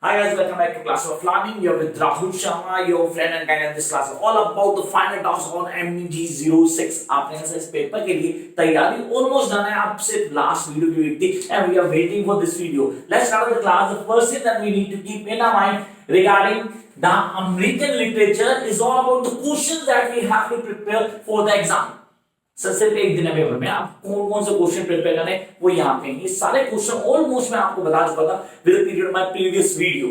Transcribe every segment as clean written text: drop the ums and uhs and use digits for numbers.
Hi guys, welcome back to class of learning. You're with Rahul Sharma, your friend and guide. This class is all about the final task on MG06. आपने इस paper के लिए तैयारी almost done है. आप सिर्फ last video की wait थी and we are waiting for this video. Let's start the class. The first thing that we need to keep in our mind regarding the American literature is all about the questions that we have to prepare for the exam. सिर्फ एक दिन है paper में आप कौन कौन से question prepare करें वो यहाँ पे ये सारे क्वेश्चन ऑलमोस्ट मैं आपको बता चुका था with the period my previous video.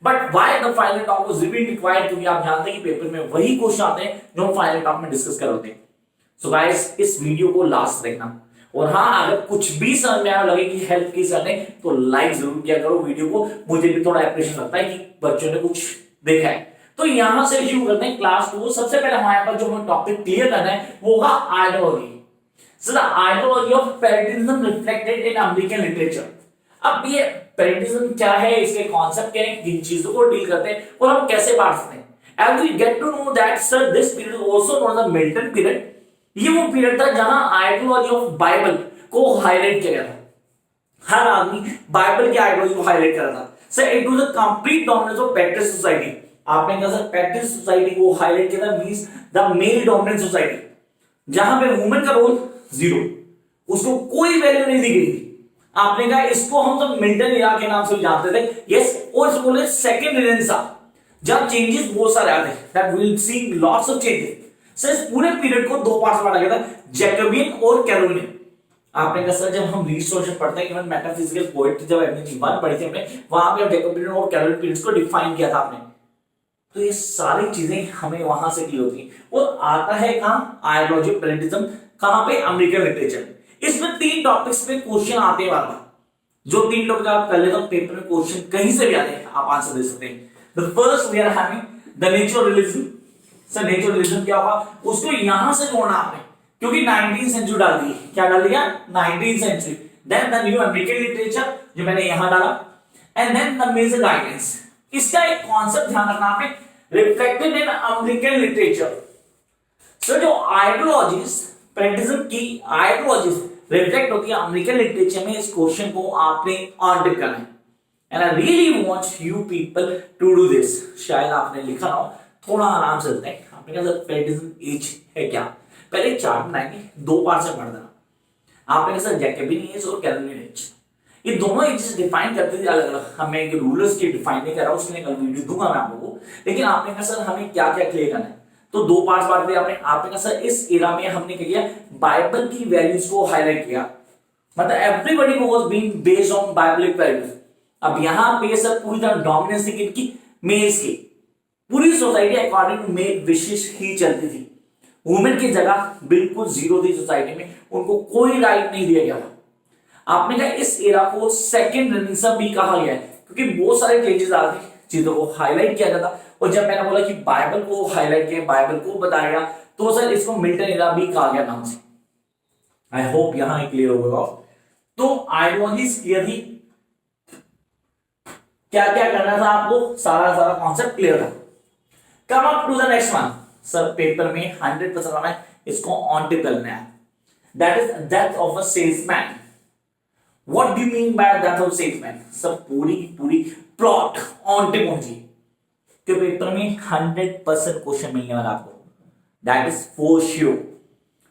But why the final talk was required, क्योंकि आप जानते हैं कि पेपर में वही क्वेश्चन आते हैं जो हम फाइनल टॉक में डिस्कस कर रहे थे. सो गाइस इस वीडियो को लास्ट देखना, और हाँ अगर कुछ भी समझ में आया लगे कि हेल्प की सर ने तो लाइक जरूर किया करो वीडियो को. मुझे भी थोड़ा अप्रिशिएट लगता है कि बच्चों ने कुछ देखा है. तो यहां से शुरू करते हैं क्लास 2. सबसे पहले हमारे पास जो हमें टॉपिक क्लियर करना है वो होगा ideology. So the ideology of puritanism reflected in American literature. अब ये पैरेंटिज्म क्या है, इसके कॉन्सेप्ट क्या है, किन चीजों को डील करते हैं और हम कैसे बांट सकते हैं. And we get to know that sir this period also known as the Milton period. ये वो पीरियड था जहां आइडियोलॉजी ऑफ बाइबल को हाईलाइट किया गया था. हर आदमी बाइबल की आइडियोलॉजी को हाईलाइट कर रहा था. Sir it was the complete dominance of Patrick society. आपने कहा सर पैट्रिक सोसाइटी को हाईलाइट किया था, means the male dominant society, जहां पे वुमेन का रोल जीरो, उसको कोई वैल्यू नहीं दी गई थी. आपने कहा इसको हम सब मिल्टन इरा के नाम से जानते थे. यस, और इसको बोले सेकंड रेनेसां, जब चेंजेस बहुत सारे आते हैं that we will see lots of changes. Sir इस पूरे पीरियड को दो पार्ट्स में बांटा गया था, जैकोबियन और कैरोलिनियन. आपने कहा सर जब हम रिस्टोरेशन पढ़ते हैं, इवन मेटाफिजिकल पोएट्री जब हमने बात पढ़ी थी हमने, वहां पे जैकोबियन और कैरोलिनियन पीरियड्स को डिफाइन किया था आपने. तो ये सारी चीजें हमें वहां से क्लियर होती हैं. और आता है कहां आइडियोलॉजी ऑफ पैरेंटिज्म, कहां पे अमेरिकन लिटरेचर. इसमें तीन टॉपिक्स पे क्वेश्चन आते हैं बार बार. जो तीन टॉपिक आप कर लेते हो पेपर में क्वेश्चन कहीं से भी आते हैं, आप आंसर दे सकते हैं. The first we are having the nature of religion. Sir nature of religion क्या होगा, उसको यहां से जोड़ना आपने, क्योंकि 19th सेंचुरी डाल दी. क्या डाल दिया 19th century. Then the new American literature जो मैंने यहां डाला, and then the major guidance. इसका एक कॉन्सेप्ट ध्यान रखना आपने, reflected in American literature. Sir जो आइडियोलॉजीज पैरेंटिज्म की आइडियोलॉजीज रिफ्लेक्ट होती है अमेरिकन लिटरेचर में, इस क्वेश्चन को आपने ऑन टिक करना है. And I really want you people to do this. शायद आपने लिखा ना हो, थोड़ा आराम से चलते हैं. आपने कहा सर पैरेंटिज्म एज है क्या, पहले चार्ट बनाएंगे, दो पार्ट से पढ़ देना. आपने कहा सर जैकोबियन एज और कैरोलिनियन एज, ये दोनों एजेस डिफाइन करते थे अलग अलग. हमें रूलर्स की डिफाइन नहीं कर रहा हूं, उसके लिए कल वीडियो दूंगा मैं आप लोगों को. लेकिन आपने कहा सर हमें क्या क्या क्लियर करना है, तो दो पार्ट्स बांट दिए आपने. आपने कहा सर इस एरा में हमने क्या किया, बाइबल की वैल्यूज को हाईलाइट किया. मतलब everybody was being based on biblical values. अब यहां पे सर पूरी तरह डोमिनेंस थी किसकी, मेल्स की. पूरी सोसाइटी अकॉर्डिंग टू मेल विशेष ही चलती थी. वुमेन की जगह बिल्कुल जीरो थी सोसाइटी में, उनको कोई राइट नहीं दिया गया था. आपने कहा इस एरा को सेकंड रेनेसां भी कहा गया है, क्योंकि बहुत सारे चेंजेस आ रहे चीजों को हाईलाइट किया जाता. और जब मैंने बोला कि बाइबल को हाईलाइट किया, बाइबल को बताया गया, तो सर इसको मिल्टन एरा भी कहा गया नाम से. आई होप यहां क्लियर हो गया. तो आइडियोलॉजीज क्लियर थी, क्या क्या करना था आपको, सारा कॉन्सेप्ट क्लियर था. Come up to the next one. Sir paper में 100% आना है, इसको ऑन टिक करना है. That is death of a salesman. What do you mean by death of salesman? सब पूरी की पूरी प्लॉट ऑन टिक होनी चाहिए, क्योंकि पेपर में 100% क्वेश्चन मिलने वाला आपको. That is for sure.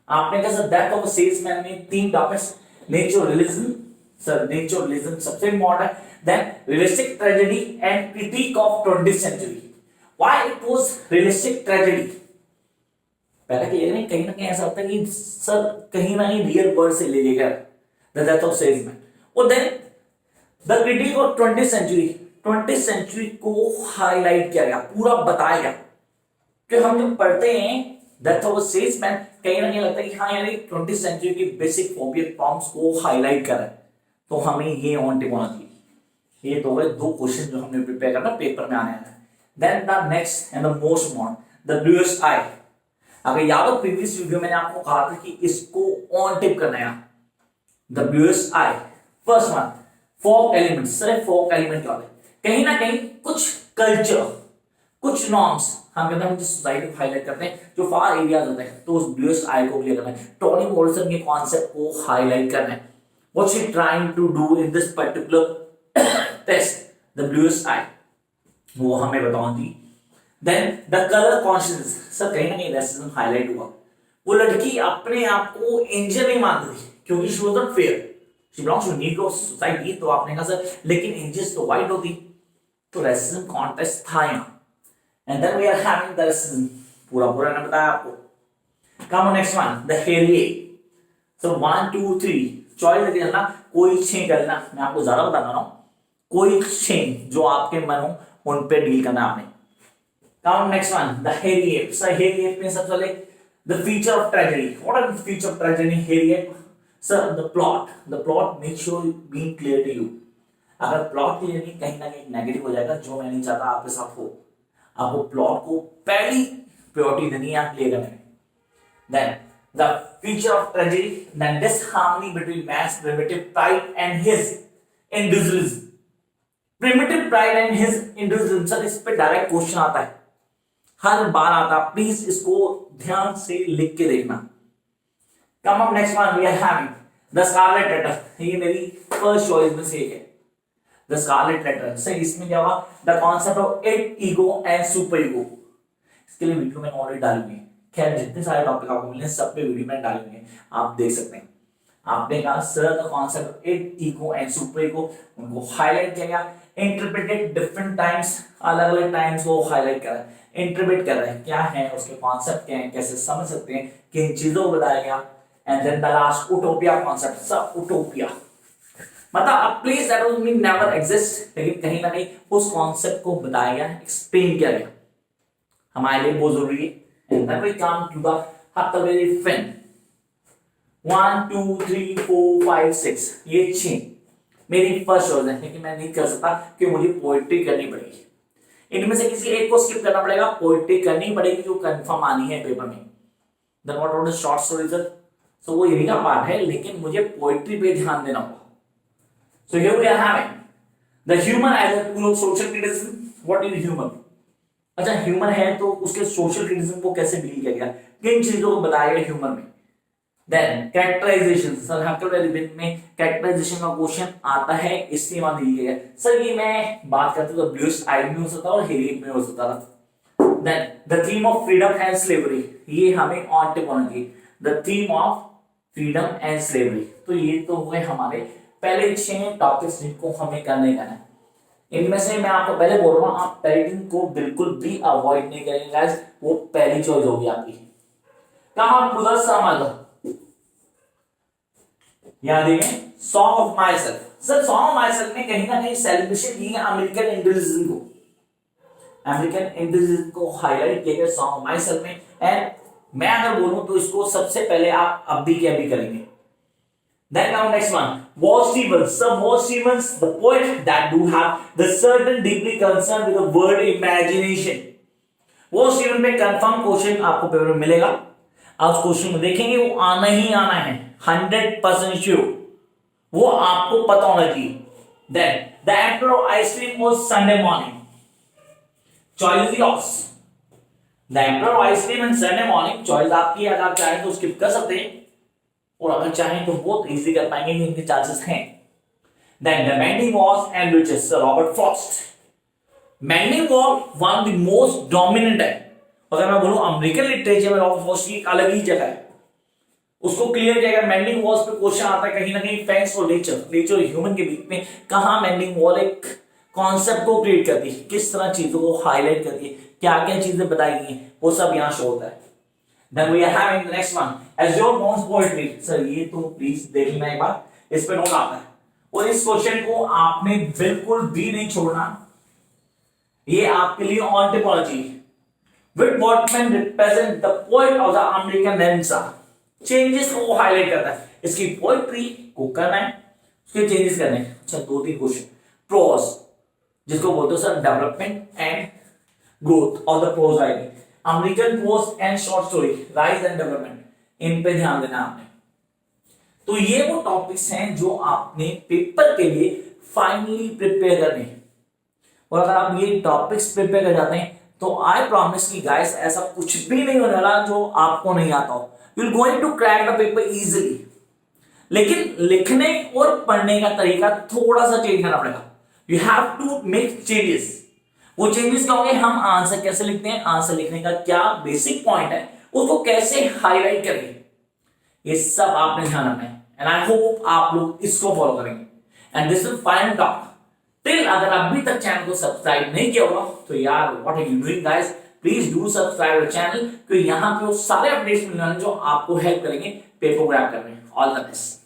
आपने कहा सर डेथ ऑफ सेल्समैन में तीन topics, nature religion. Sir nature religion सबसे इंपॉर्टेंट है. Then realistic tragedy and critic of 20th century. Why it was realistic tragedy, पहले क्लियर नहीं, कहीं ना कहीं ऐसा होता है कि सर कहीं ना कहीं रियल वर्ड से ले लेकर द डेथ ऑफ सेल्समैन. और then the critic of 20th century. 20th century को हाईलाइट किया गया, पूरा बताया गया. कि हम जब पढ़ते हैं डेथ ऑफ सेल्समैन, कहीं ना कहीं लगता है कि हाँ यार 20th सेंचुरी की बेसिक फोबिया फॉर्म्स को हाईलाइट कर रहा है, तो हमें ये ऑन टिक होना चाहिए. ये तो है दो क्वेश्चन जो हमने प्रिपेयर करना पेपर में आने हैं. Then the next and the most important the Bluest Eye. अगर याद हो प्रीवियस वीडियो मैंने आपको कहा था कि इसको ऑन टिक करना है. The bluest eye. First one, folk elements. Sir folk element क्या होता है, कहीं ना कहीं कुछ कल्चर, कुछ नॉर्म्स हम कहते हैं, हम जिस सोसाइटी को हाईलाइट करते हैं, जो फार एरियाज होते हैं, तो उस ब्लूएस्ट आई को क्लियर करना है. टोनी मॉरिसन के कॉन्सेप्ट को हाईलाइट करना है. What she trying to do in this particular test, the Bluest Eye, वो हमें बताओ जी। Then the colour conscious, sir कहीं ना कहीं रेसिज्म हाईलाइट हुआ। वो लड़की अपने आप को एंजल नहीं मानती थी क्योंकि she was not fair, she belongs to negro society. तो आपने कहा सर लेकिन एंजल्स तो व्हाइट होती, तो रेसिज्म कॉन्टेस्ट था यहाँ। And then we are having the racism, पूरा पूरा ना बताया आपको। Come on next one, the हेरिए। सो 1 2 3 चॉइस लेके चलना, कोई 6 करना, मैं आपको ज्यादा बता रहा हूं, कोई 6 जो आपके मन हो उन पे डील करना आपने। Come on next one, the हेरिए। सर हेरिए में सबसे पहले the feature of tragedy. What are the feature of tragedy here? Sir, the plot make sure being clear to you. अगर प्लॉट क्लियर नहीं, कहीं ना कहीं नेगेटिव हो जाएगा, जो मैं नहीं चाहता आपके साथ हो। आपको प्लॉट को पहली प्रायोरिटी देनी है क्लियर करने में। Then the feature of tragedy, then disharmony between man's primitive pride and his individualism. Primitive pride and his individualism, sir इस पे डायरेक्ट क्वेश्चन आता है, हर बार आता, प्लीज इसको ध्यान से लिख के देखना। Come up next one, we are having the scarlet letter. ये मेरी फर्स्ट चॉइस में से एक है, द स्कारलेट लेटर। सर इसमें क्या होगा, the concept of it, ego and super ego. इसके लिए वीडियो मैंने ऑलरेडी डाली हुई है, खैर जितने सारे टॉपिक आपको मिले सब पे वीडियो मैंने डाली हुई है, आप देख सकते हैं। आपने कहा sir the concept of it, ego and super ego, उनको हाईलाइट किया गया, इंटरप्रेटेड डिफरेंट टाइम्स, अलग अलग टाइम्स को हाईलाइट करा, इंटरप्रेट कर रहे हैं क्या है, उसके कॉन्सेप्ट क्या है, कैसे समझ सकते हैं, किन चीजों को बताया गया। And then the last utopia concept. सब उटोपिया मतलब a place that was mean never exist, लेकिन कहीं ना कहीं उस कॉन्सेप्ट को बताया गया, एक्सप्लेन किया गया, हमारे लिए बहुत जरूरी है। And then we come to the Huckleberry Finn. 1 2 3 4 5 6, ये 6 मेरी फर्स्ट चॉइस है, लेकिन मैं नहीं कर सकता कि मुझे पोएट्री करनी पड़ेगी। इनमें से किसी एक को स्किप करना पड़ेगा, पोएट्री करनी पड़ेगी जो कंफर्म आनी है पेपर में। Then what about the short stories? So वो यही का पार्ट है, लेकिन मुझे पोएट्री पे ध्यान देना होगा। So here we are having the human as a tool of social criticism. What is human? अच्छा ह्यूमन है तो उसके सोशल क्रिटिसिज्म को कैसे डील किया गया, किन चीजों को बताया गया ह्यूमन में। देन कैरेक्टराइजेशन, सर हकलबेरी में कैरेक्टराइजेशन का क्वेश्चन आता है, इसलिए वहां दी गई है। सर ये मैं बात करता तो ब्लूएस्ट आई में हो सकता और हेरिएट में हो सकता था। Then the theme of freedom and slavery, ये हमें ऑन टिप होना चाहिए, the theme of freedom and slavery. तो ये तो हुए हमारे पहले 6 टॉपिक्स जिनको हमें करने का है। इनमें से मैं आपको पहले बोल रहा हूं, आप पेरेंटिंग को बिल्कुल भी अवॉइड नहीं करेंगे गाइस, वो पहली चॉइस होगी आपकी। कहां पूरा समझ याद है, song of my self. Sir song of my self में कहीं ना कहीं सेलिब्रेशन की अमेरिकन इंडिविजुअलिज्म को, अमेरिकन इंडिविजुअलिज्म को हाईलाइट किया गया सॉन्ग ऑफ माई सेल्फ में। एंड मैं अगर बोलूं तो इसको सबसे पहले आप अभी के अभी करेंगे। Then now next one, Walt Stevens. Sir, Walt Stevens, the poet that do have the certain deeply concerned with the word imagination. Walt Stevens पे कंफर्म क्वेश्चन आपको पेपर में मिलेगा, आप क्वेश्चन में देखेंगे वो आना ही आना है, 100% श्योर, वो आपको पता होना चाहिए। Then the emperor ice cream was Sunday morning. Choice is yours. The emperor ice cream and Sunday morning choice आपकी, अगर आप चाहें तो स्किप कर सकते हैं, और अगर चाहें तो बहुत इजी कर पाएंगे कि इनके चांसेस हैं। Then the Mending Walls and Witches, Robert Frost. Mending Wall one of the most dominant है, अगर मैं बोलूं अमेरिकन लिटरेचर में रॉबर्ट फ्रॉस्ट की एक अलग ही जगह है, उसको क्लियर किया गया। मेंडिंग वॉल्स पे क्वेश्चन आता है कहीं ना कहीं फैंक्स और नेचर और ह्यूमन के बीच में कहां मेंडिंग वॉल एक कॉन्सेप्ट को क्रिएट करती है, किस तरह चीजों को हाईलाइट करती है, क्या क्या चीजें बताई गई हैं, वो सब यहां शो होता है। Then we are having the next one, Azure Bones Poetry. Sir ये तो प्लीज देख लेना एक बार, इस पे नोट आता है, और इस क्वेश्चन को आपने बिल्कुल भी नहीं छोड़ना, ये आपके लिए on typology. With Wortman represent the poet of the American Renaissance. Changes को हाईलाइट करता है, इसकी पोएट्री को करना है, उसके चेंजेस करने हैं। अच्छा 2-3 क्वेश्चन। प्रोज, जिसको बोलते हो sir development and growth of the prose writing, American prose and short story, rise and development, इन पे ध्यान देना आपने। तो ये वो टॉपिक्स हैं जो आपने पेपर के लिए फाइनली प्रिपेयर करने हैं, और अगर आप ये टॉपिक्स प्रिपेयर कर जाते हैं तो आई प्रॉमिस की गाइस ऐसा कुछ भी नहीं होने वाला जो आपको नहीं आता हो। You will going to crack the paper easily, लेकिन लिखने और पढ़ने का तरीका थोड़ा सा चेंज करना पड़ेगा। You have to make changes. वो चेंजेस क्या होंगे, हम आंसर कैसे लिखते हैं, आंसर लिखने का क्या बेसिक पॉइंट है, उसको कैसे हाईलाइट करेंगे, ये सब आपने ध्यान रखना है। एंड आई होप आप लोग इसको फॉलो करेंगे। And this is final talk. Till अगर अभी तक चैनल को सब्सक्राइब नहीं किया होगा तो यार what are you doing guys, please do subscribe the channel, क्योंकि यहाँ पे वो सारे अपडेट्स मिलने जो आपको हेल्प करेंगे पेपर क्रैक करने। All the best.